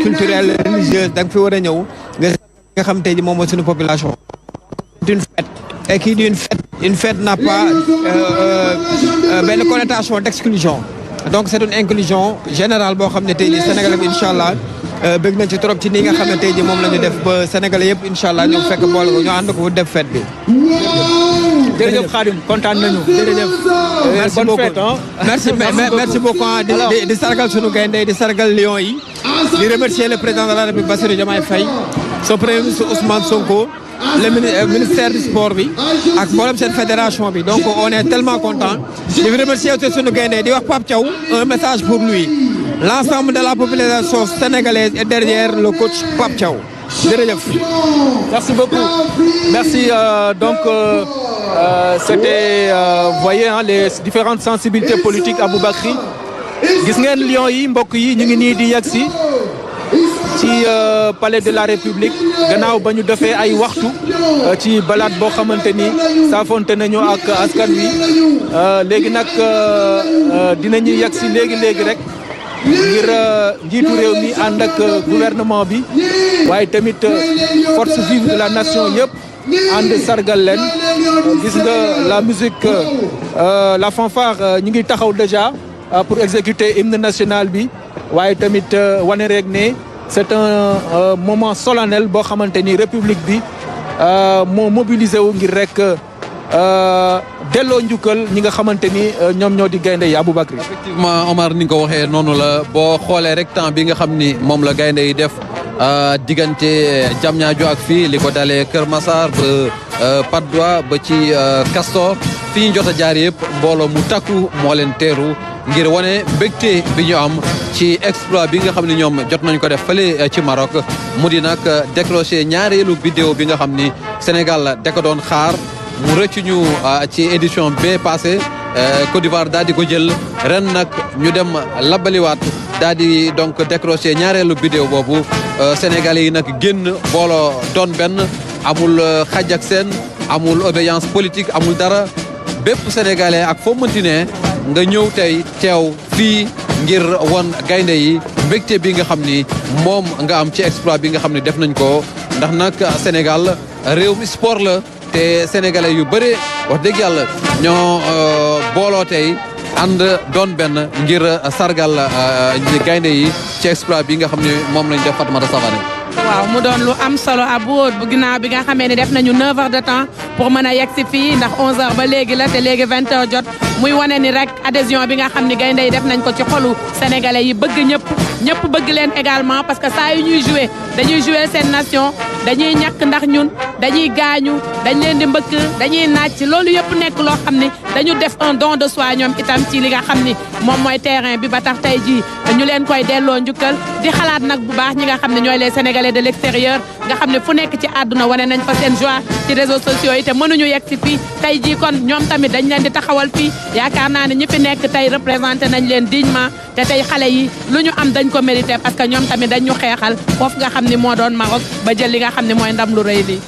culturelle religieuse da nga fi war a ñëw nga xam tey ji moom mooy suñu population. C'est une fête et qui dit une fête n'a pas benn connotation d'exclusion donc c'est une inclusion générale boo xam ne tey ji Sénégal bi incha allah bëgg nañ ci trop ci ni nga xam ne tey ji moom la ñu def ba Sénégalais yëpp incha allah ñoom fekk boole ko ñu ànd ko def fête bi. jërëjëf Khadim kontaan nañu. jërëjëf merci beaucoup merci beaucoup di sargal sunu gaynde di sargal Lions yi di remercier le président de la République Bassirou Diomaye Faye son premier ministre Ousmane Sonko le ministère du sport bi ak mboolem seen fédération bi donc on est tellement content di remercier aussi sunu gaynde di wax Pape Thiaw un message pour lui l'ensemble de la population sénégalaise est derrière le coach Pape Thiaw jërëjëf. Merci beaucoup. Merci c'était vous voyez les différentes sensibilités politiques Aboubacry gis ngeen Lions yi mbokk yi ñu ngi nii di yegg si ci palais de la République gannaaw ba ñu defee ay waxtu ci balade boo xamante ni saafonte nañu ak askan wi léegi nag dinañu yegg si léegi rek ngir njiitu réew mi ànd ak gouvernement bi waaye tamit force vive de la nation yëpp ànd sargal leen gis nga la musique la fanfare ñu ngi taxaw déjà pour exécuter hymne national bi waaye tamit wane rek ne c'est un moment solennel boo xamante ni république bi moo mobilisé wu ngir rek delloo njukkal ñi nga xamante ni ñoom ñoo di gaynde yi Aboubacry. effectivement Omar ni nga ko waxee noonu la boo xoolee rek temps bi nga xam ni moom la gaynde yi def diggante Diamniadio ak fii li ko dalee Kër Massar ba Patte d'Oie ba ci Castor fi ñu jot a jaar yëpp mbooloo mu takku moo leen teeru ngir wane mbégte bi ñu am ci exploit bi nga xam ne ñoom jot nañ ko def fële ci Maroc mu di nag décroché ñaareelu vidéo bi nga xam ni Sénégal da ko doon xaar mu rëcc ñu ci édition bee passé Côte d'Ivoire daal di ko jël ren nag ñu dem labaliwaat daal di donc décroché ñaareelu vidéo boobu Sénégalais yi nag génn booloo doon benn amul xaj ak seen amul obéissance politique amul dara bépp Sénégalais ak foo mënti ne nga ñëw tey teew fii ngir won gaynde yi mbégte bi nga xam ni moom nga am ci exploit bi nga xam ne def nañ ko ndax nag Sénégal réewum sport la te sénégalais yu bëri wax dëgg yàlla ñoo booloo tey ànd doon benn ngir sargal gaynde yi ci exploit bi nga xam ne moom lañ def Fatoumata Savané. waaw mu doon lu am solo Abou bu ginnaaw bi nga xamee ne def nañu 9 heures de temps pour mën a yegg si fii ndax 11 heures ba léegi la te léegi 20 heures jot muy wane ni rek adhésion bi nga xam ni gaynde yi def nañ ko ci xolu sénégalais yi bëgg ñëpp bëgg leen également parce que saa yu ñuy joué dañuy joué seen nation dañuy ñàkk ndax ñun dañuy gaañu dañ leen di mbëkk dañuy naaj loolu yëpp nekk loo xam ni dañu def un don de soi ñoom itam ci li nga xam ni moom mooy terrain bi ba tax tey jii ñu leen koy delloo njukkal di xalaat nag bu baax ñi nga xam ne ñooy les sénégalais de l'extérieur nga xam ne fu nekk ci àdduna wane nañ fa seen joie ci réseaux sociaux yi te mënuñu yegg si fii tey jii kon ñoom tamit dañ leen di taxawal fii yaakaar naa ne ñi fi nekk tey représenté nañ leen dignement te tey xale yi lu ñu am dañ ko mérité parce que ñoom tamit dañ ñu xeexal foofu nga xam ni moo doon Maroc ba jël li nga xam ne mooy ndam lu rëy lii.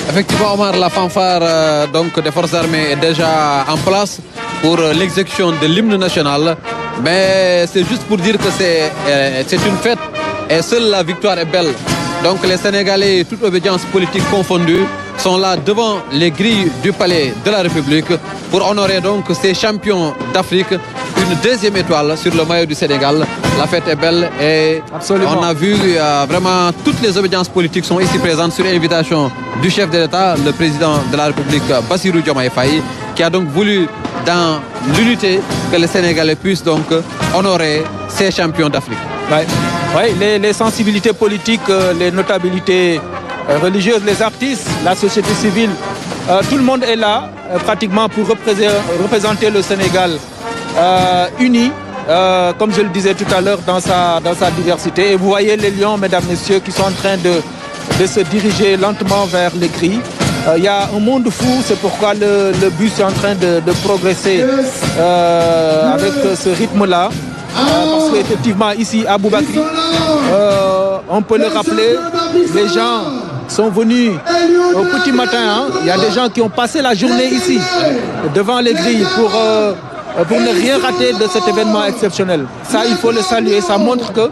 Effectivement Omar, la fanfare donc des forces armées est déjà en place pour l'exécution de l'hymne national, mais c'est juste pour dire que c'est une fête et seule la victoire est belle. Donc les Sénégalais, toute obédience politique confondue, sont là devant les grilles du palais de la République pour honorer donc ces champions d'Afrique une deuxième étoile sur le maillot du Sénégal. La fête est belle et absolument. On a vu vraiment toutes les obédiences politiques sont ici présentes sur invitation du chef de l'État, le président de la République Bassirou Diomaye Faye, qui a donc voulu dans l'unité que les Sénégalais puissent donc honorer ces champions d'Afrique. Oui, les sensibilités politiques, les notabilités religieuses, les artistes, la société civile, tout le monde est là pratiquement pour représenter le Sénégal uni, comme je le disais tout à l'heure, dans sa diversité. Et vous voyez les lions, mesdames, messieurs, qui sont en train de se diriger lentement vers les grilles. Il y a un monde fou, c'est pourquoi le bus est en train de progresser avec ce rythme-là. Parce qu'effectivement, ici, à Aboubacry, on peut le rappeler, les gens sont venus au petit matin. Hein. Il y a des gens qui ont passé la journée ici, devant les grilles, pour ne rien rater de cet événement exceptionnel. Ça, il faut le saluer. Ça montre que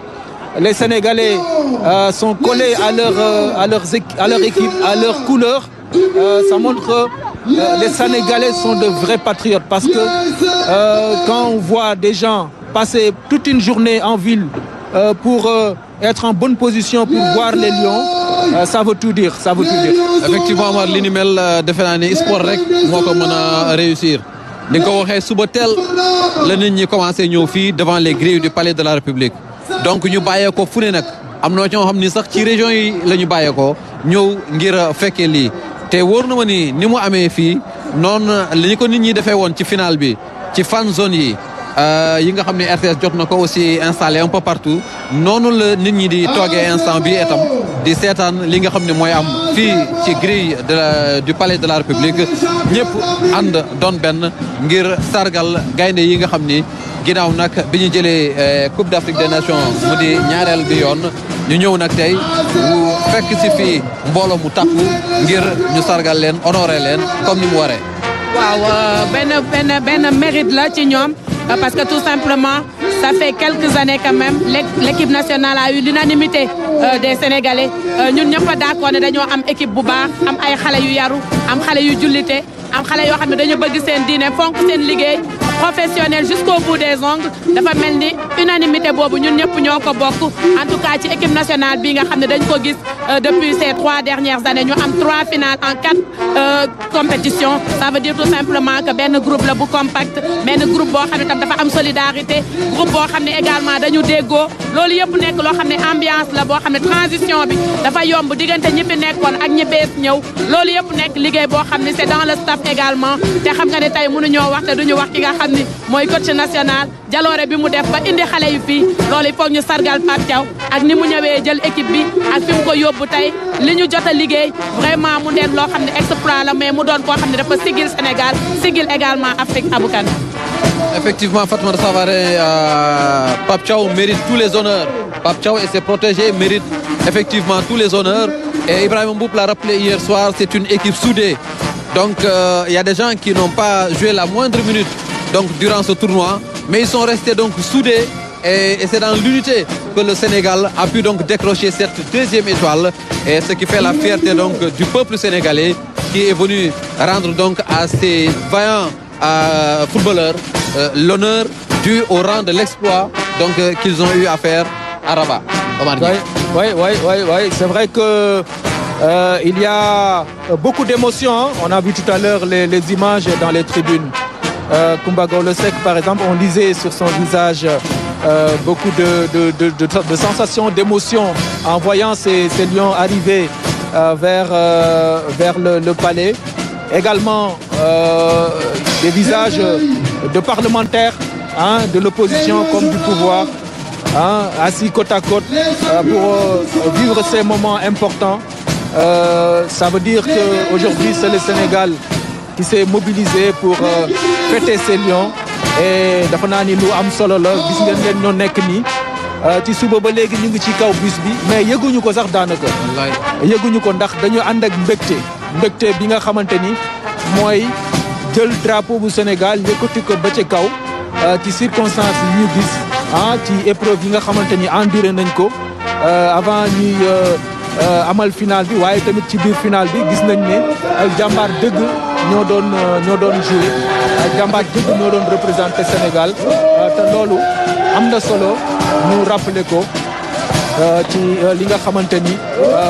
les Sénégalais sont collés à leur équipe, à leur couleur. Ça montre que les Sénégalais sont de vrais patriotes parce que quand on voit des gens passer toute une journée en ville pour être en bonne position pour voir les Lions, ça veut tout dire, ça veut tout dire. Effectivement Omar li ni mel defe naa ne sport rek moo ko mën a réussir ni nga ko waxee suba teel la nit ñi commencé ñëw fii devant les grilles du palais de la République donc ñu bàyyeekoo fu ne nag am na ñoo xam ni sax ci région yi la ñu bàyyeekoo ñëw ngir fekkee lii te wóor na ma ni mu amee fii noonu li ñu ko nit ñi defee woon ci final bi ci fan zone yi nga xam ne RTS jot na ko aussi installé un peu partout noonu la nit ñi di toogee instant bi itam di seetaan li nga xam ne mooy am fii ci grille du palais de la République ñëpp ànd doon benn ngir sargal gaynde yi nga xam ni ginnaaw nag bi ñu jëlee Coupe d'Afrique des Nations mu di ñaareel bi yoon ñu ñëw nag tey fekk si fii mbooloo mu takku ngir ñu sargal leen honoré leen comme ni mu waree. waaw benn mérite la ci ñoom parce que tout simplement ça fait quelques années quand même l'équipe nationale a eu l'unanimité des Sénégalais ñun ñëpp a d'accord ne dañoo am équipe bu baax am ay xale yu yaru am xale yu jullite am xale yoo xam ne dañu bëgg seen diine fonk seen liggéey professionnel jusqu'au bout des ongles dafa mel ni unanimité boobu ñun ñëpp ñoo ko bokk en tout cas ci équipe nationale bi nga xam ne dañ ko gis depuis ces 3 dernières années ñu am 3 finales en 4 compétitions ça veut dire tout simplement que benn groupe la bu compact benn groupe boo xam ne tam dafa am solidarité groupe boo xam ne également dañu déggoo loolu yëpp nekk loo xam ne ambiance la boo xam ne transition bi dafa yomb diggante ñi fi nekkoon ak ñi bees ñëw loolu yëpp nekk liggéey boo xam ne c'est dans le staff également te xam nga ne tey mënuñoo wax te duñu wax ki nga xam ni mooy coach national jaloore bi mu def ba indi xale yu fii loolu il faut ñu sargal Pape Thiaw ak ni mu ñëwee jël équipe bi ak fi mu ko yóbbu tey li ñu jot a liggéey vraiment mu nekk loo xam ne exploit la mais mu doon koo xam ne dafa sigil Sénégal sigil également Afrique Aboukan. Effectivement Fatoumata Savané Pape Thiaw mérite tous les honneurs. Pape Thiaw et ses protégés méritent effectivement tous les honneurs et Ibrahima Mboup l'a rappelé hier soir, c'est une équipe soudée. Donc il y a des gens qui n'ont pas joué la moindre minute donc durant ce tournoi, mais ils sont restés donc soudés et c'est dans l'unité que le Sénégal a pu donc décrocher cette deuxième étoile et ce qui fait la fierté donc du peuple sénégalais qui est venu rendre donc à ces vaillants footballeurs l'honneur dû au rang de l'exploit donc qu'ils ont eu à faire à Rabat. Oui, c'est vrai que il y a beaucoup d'émotions, hein. On a vu tout à l'heure les images dans les tribunes. Koumba Gawlo Seck par exemple, on lisait sur son visage beaucoup de sensations, d'émotions en voyant ces lions arriver vers le palais. Également des visages de parlementaires, hein, de l'opposition comme du pouvoir, hein, assis côte à côte pour vivre ces moments importants. Ça veut dire qu'aujourd'hui c'est le Sénégal qui s'est mobilisé pour fêter ces lions et dafa naa ni lu am solo la gis ngeen leen ñoo nekk nii ci suba ba léegi ñu ngi ci kaw bus bi mais yëguñu ko sax daanaka. yëguñu ko ndax dañu ànd ak mbégte bi nga xamante ni mooy jël drapeau bu Sénégal yëkkati ko ba ci kaw ci circonstances yi ñu gis ci épreuve yi nga xamante ni enduré nañ ko avant ñuy amal final bi waaye tamit ci biir final bi gis nañ ne ay jàmbaar dëgg ñoo doon jouer ay jàmbaar dëgg ñoo doon représenter Sénégal te loolu am na solo ñu rappeler ko ci li nga xamante ni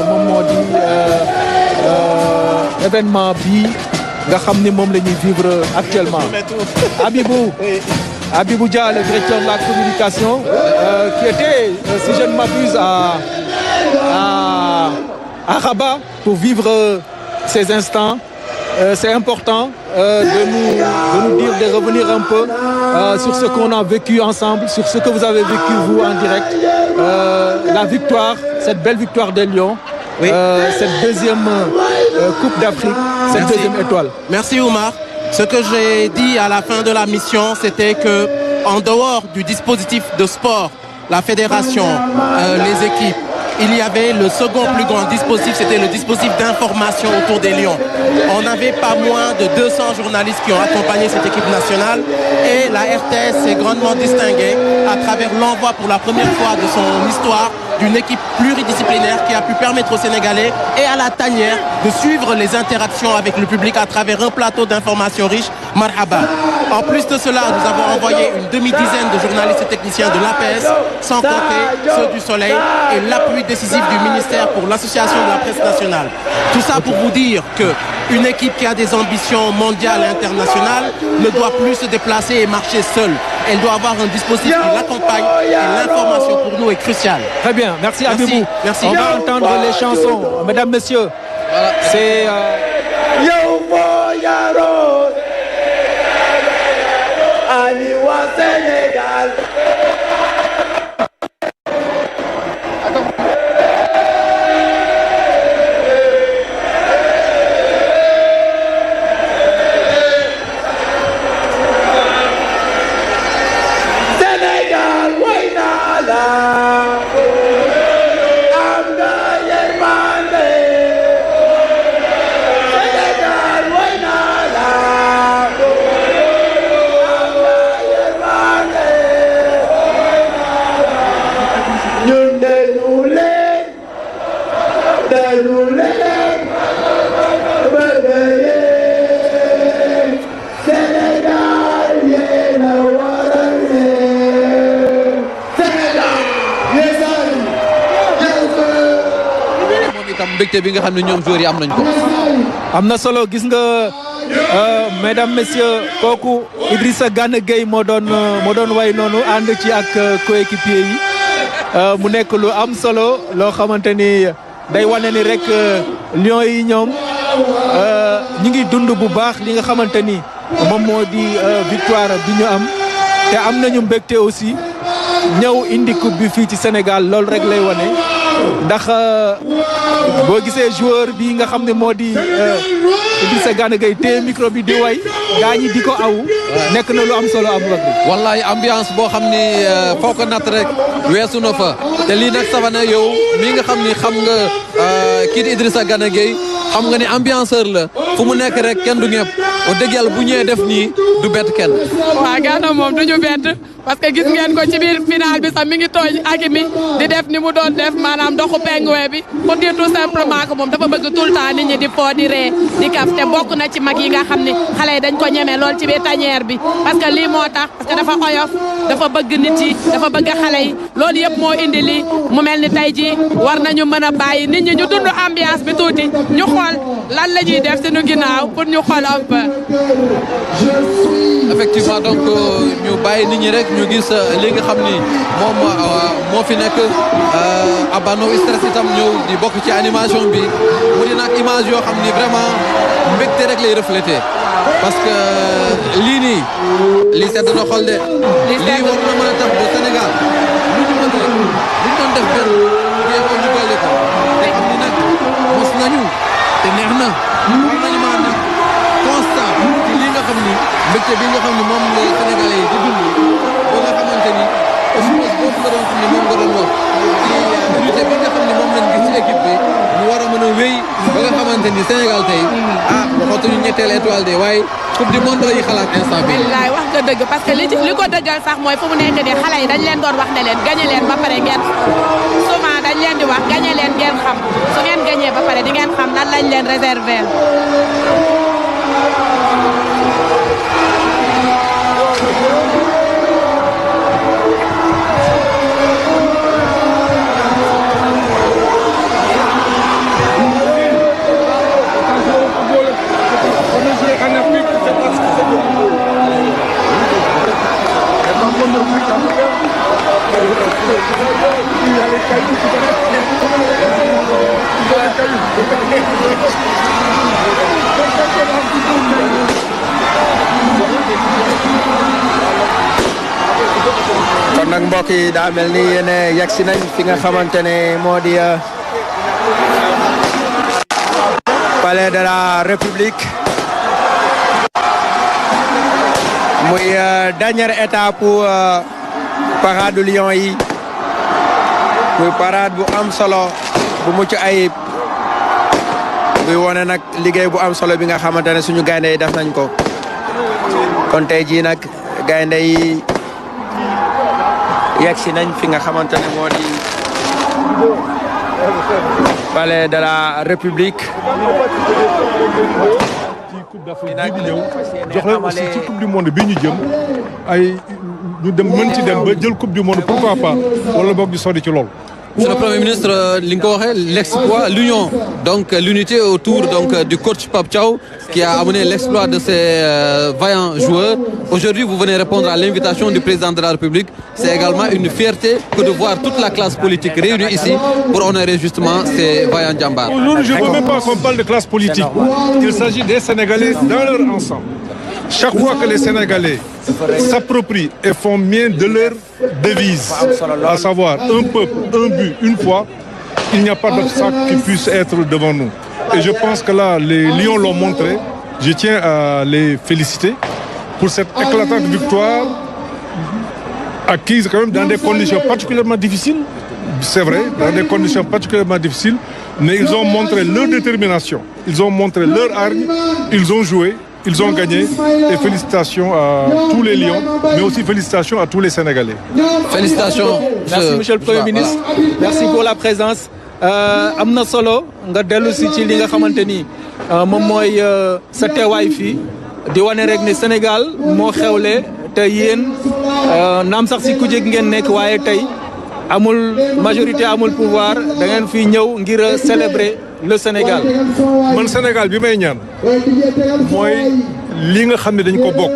moom moo di événement bii nga xam ni moom la ñuy vivre actuellement. Abibou Dia, le directeur de la communication, qui était, si je ne m'abuse, à Rabat pour vivre ces instants. C'est important de nous dire, de revenir un peu sur ce qu'on a vécu ensemble, sur ce que vous avez vécu vous en direct. La victoire, cette belle victoire des Lions, oui. Cette deuxième Coupe d'Afrique, cette deuxième étoile. Merci Oumar. Ce que j'ai dit à la fin de la mission, c'était que en dehors du dispositif de sport, la fédération, les équipes, il y avait le second plus grand dispositif, c'était le dispositif d'information autour des Lions. On n'avait pas moins de 200 journalistes qui ont accompagné cette équipe nationale et la RTS s'est grandement distinguée à travers l'envoi pour la première fois de son histoire d'une équipe pluridisciplinaire qui a pu permettre aux Sénégalais et à la tanière de suivre les interactions avec le public à travers un plateau d'informations riches. Marhaba. En plus de cela, nous avons envoyé une demi-dizaine de journalistes et techniciens de l'APS, sans compter ceux du Soleil et l'appui décisif du ministère pour l'association de la presse nationale. Tout ça pour vous dire qu'une équipe qui a des ambitions mondiales et internationales ne doit plus se déplacer et marcher seule. Elle doit avoir un dispositif qui l'accompagne et l'information pour nous est cruciale. Très bien, merci Abibou. Merci. On va entendre les chansons. Mesdames, messieurs, c'est... Sénégal. Sénégal, way naa la. Am nga yërmande. Sénégal, way naa la. ñun dañu leen bëgg yéen Sénégal yéen a waral leen Sénégal moom itam mbégte bi nga xam ne ñoom joueurs yi am nañ ko. am na solo gis nga mesdames messieurs kooku Idrissa Gana Gueye moo doon way noonu ànd ci ak coéquipier yi mu nekk lu am solo loo xamante ni day wane ni rek Lions yi ñoom ñi ngi dund bu baax li nga xamante ni moom moo di victoire bi ñu am te am nañu mbégte aussi ñëw indi coupe bi fii ci Sénégal loolu rek lay wane ndax boo gisee joueur bi nga xam ne moo di Idrissa Gana Gueye téye micro bi di way gaa ñi di ko aw nekk na lu am solo am rek. wallaay ambiance boo xam ni foo ko natt rek weesu na fa te lii nag Savana yow mii nga xam ni xam nga kii di Idrissa Gana Gueye xam nga ni ambianceur la fu mu nekk rek kenn du ñëpp wax dëgg yàlla bu ñëwee def nii du bett kenn. waaw Gana moom du ñu bett parce que gis ngeen ko ci biir final bi sax mi ngi tooñ Hakimi di def ni mu doon def maanaam doxu pengwe bi pour dire tout simplement que moom dafa bëgg tout le temps nit ñi di foo di ree di kaf te bokk na ci mag yi nga xam ne xale yi dañ ko ñeme lool ci biir tanière bi parce que lii moo tax parce que dafa oyof dafa bëgg nit yi dafa bëgg xale yi loolu yëpp moo indi lii mu mel ni tey jii war nañu mën a bàyyi nit ñi ñu dund ambiance bi tuuti ñu xool lan la ñuy def suñu ginnaaw pour ñu xool un peu. effectivement donc ñu bàyyi nit ñi rek ñu gis li nga xam ni moom moo fi nekk Abano stress itam ñëw di bokk ci animation bi mu di nag image yoo xam ni vraiment mbégte rek lay refléter parce que lii nii lii sedd na xol de. lii war na mën a tax ba Sénégal lu ñu mën rek lu ñu doon def benn jéego ñu dolli ko te xam ni nag mos nañu te neex na war nañu mën a nekk constant ci li nga xam ni mbégte bi nga xam ni moom la Sénégalais yi di dund ba nga xamante ni aussi boobu nga doon xam ni moom nga doon wax ci unité bi nga xam ni moom lañ gis ci équipe bi mu war a mën a wéy ba nga xamante ni Sénégal tey waxatuñu ñetteel étoile de waaye coupe du monde yi xalaat instant bi. wallaay wax nga dëgg parce que li ko dëggal sax mooy fu mu nekk nii xale yi dañ leen doon wax ne leen gagné leen ba pare ngeen souvent dañ leen di wax gagné leen ngeen xam su ngeen gagné ba pare di ngeen xam lan lañ leen réserver. kon nag mbokk yi daa mel ni yéen yegsi nañ fi nga xamante ne moo di palais de la République muy dernière étape parade Lions yi muy parade bu am solo bu mucc ayib buy wone nag liggéey bu am solo bi nga xamante ne suñu gaynde yi def nañ ko kon tey jii nag gaynde yi yegg si nañ fi nga xamante ne moo di palais de la République. ci coupe d'Afrique bii di ñëw jox leen aussi ci coupe du monde bii ñu jëm ay ñu dem mën ci dem ba jël coupe du monde pourquoi pas wala boog di sori ci lool. Monsieur le Premier ministre, l'exploit, l'union, donc l'unité autour donc du coach Pape Thiaw qui a amené l'exploit de ces vaillants joueurs. Aujourd'hui, vous venez répondre à l'invitation du président de la République. C'est également une fierté que de voir toute la classe politique réunie ici pour honorer justement ces vaillants djambars. Aujourd'hui, je ne veux même pas qu'on parle de classe politique. Il s'agit des Sénégalais dans leur ensemble. Chaque fois que les Sénégalais s'approprient et font mien de leur devise, à savoir un peuple, un but, une foi, il n'y a pas d'obstacle qui puisse être devant nous. Et je pense que là, les Lions l'ont montré. Je tiens à les féliciter pour cette éclatante victoire acquise quand même dans des conditions particulièrement difficiles. C'est vrai, dans des conditions particulièrement difficiles, mais ils ont montré leur détermination, ils ont montré leur hargne, ils ont joué. Ils ont gagné et félicitations à tous les Lions, mais aussi félicitations à tous les Sénégalais. Félicitations. Merci monsieur le Premier ministre. Merci pour la présence. am na solo nga dellu si ci li nga xamante ni moom mooy sa teewaay fii di wane rek ne Sénégal moo xewle te yéen naam sax si ku jég ngeen nekk waaye tey amul majorité amul pouvoir da ngeen fi ñëw ngir célébrer le Sénégal. man Sénégal bi may ñaan mooy li nga xam ne dañ ko bokk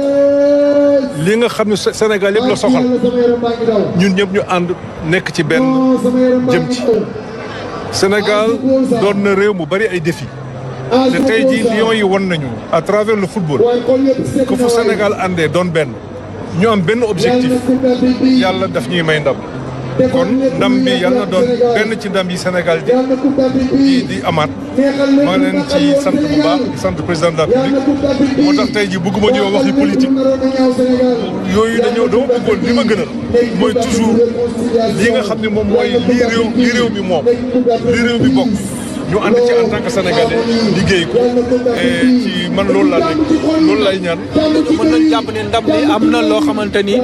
li nga xam ne Sénégal yëpp la soxal ñun ñëpp ñu ànd nekk ci benn jëm ci. Sénégal doon na réew mu bari ay défis te tey jii Lions yi won nañu à travers le football que fu Sénégal àndee doon benn ñu am benn objectif yàlla daf ñuy may ndam. kon ndam bi yàlla na doon benn ci ndam yi Sénégal di amaat maa ngi leen ci sant bu baax di sant président de la République moo tax tey jii bëgguma ñëw waxi politique yooyu dama bëggoon li ma gënal mooy toujours li nga xam ne moom mooy lii réew mi moom lii réew mi bokk ñu ànd ci en tant que sénégalais liggéey ko et ci man loolu laa nekk loolu lay ñaan. mën nañ jàpp ne ndam li am na loo xamante ni